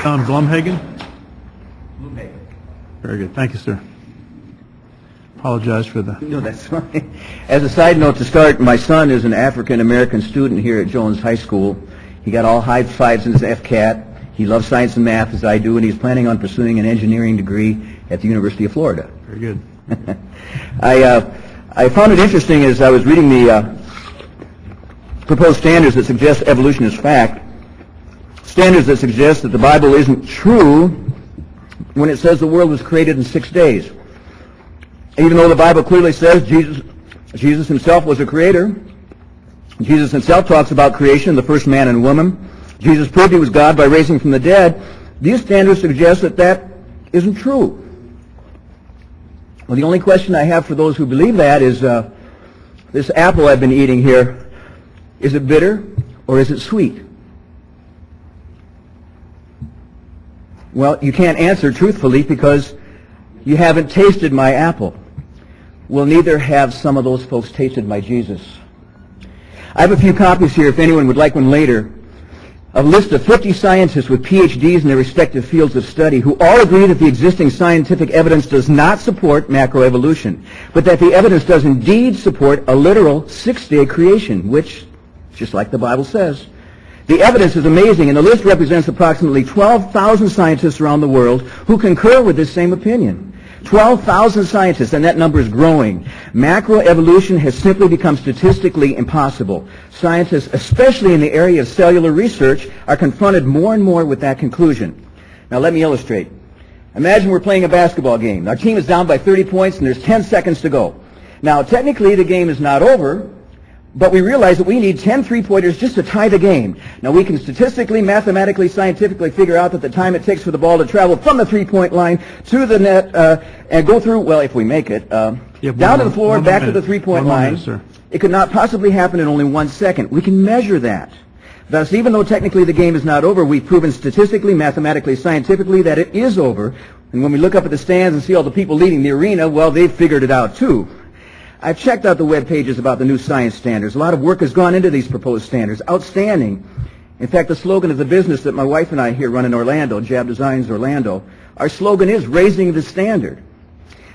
Blumhagen? Blumhagen. Very good. Thank you, sir. Apologize for the... No, that's fine. As a side note to start, my son is an African-American student here at Jones High School. He got all high fives in his FCAT. He loves science and math, as I do, and he's planning on pursuing an engineering degree at the University of Florida. Very good. I found it interesting as I was reading the proposed standards that suggest evolution is fact, standards that suggest that the Bible isn't true when it says the world was created in 6 days. Even though the Bible clearly says Jesus himself was a creator, Jesus himself talks about creation, the first man and woman. Jesus proved he was God by raising from the dead. These standards suggest that that isn't true. Well, the only question I have for those who believe that is, this apple I've been eating here, is it bitter or is it sweet? Well, you can't answer truthfully because you haven't tasted my apple. Well, neither have some of those folks tasted my Jesus. I have a few copies here if anyone would like one later. A list of 50 scientists with PhDs in their respective fields of study who all agree that the existing scientific evidence does not support macroevolution, but that the evidence does indeed support a literal 6-day creation, which, just like the Bible says. The evidence is amazing, and the list represents approximately 12,000 scientists around the world who concur with this same opinion. 12,000 scientists, and that number is growing. Macroevolution has simply become statistically impossible. Scientists, especially in the area of cellular research, are confronted more and more with that conclusion. Now let me illustrate. Imagine we're playing a basketball game. Our team is down by 30 points and there's 10 seconds to go. Now technically the game is not over, but we realize that we need 10 three-pointers just to tie the game. Now we can statistically, mathematically, scientifically figure out that the time it takes for the ball to travel from the three-point line to the net and go through, well, if we make it, down to the floor, back to the three-point line, it could not possibly happen in only 1 second. We can measure that. Thus, even though technically the game is not over, we've proven statistically, mathematically, scientifically that it is over. And when we look up at the stands and see all the people leading the arena, well, they've figured it out too. I've checked out the web pages about the new science standards. A lot of work has gone into these proposed standards. Outstanding. In fact, the slogan of the business that my wife and I here run in Orlando, Jab Designs Orlando, our slogan is raising the standard.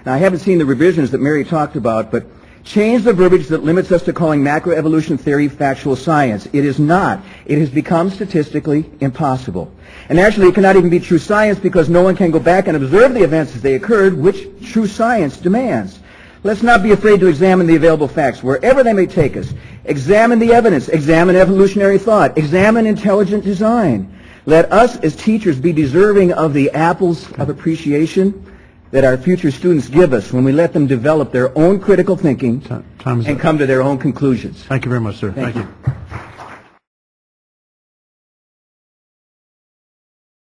Now, I haven't seen the revisions that Mary talked about, but change the verbiage that limits us to calling macroevolution theory factual science. It is not. It has become statistically impossible. And actually, it cannot even be true science because no one can go back and observe the events as they occurred, which true science demands. Let's not be afraid to examine the available facts, wherever they may take us. Examine the evidence. Examine evolutionary thought. Examine intelligent design. Let us as teachers be deserving of the apples of appreciation that our future students give us when we let them develop their own critical thinking and come to their own conclusions. Thank you very much, sir. Thank you.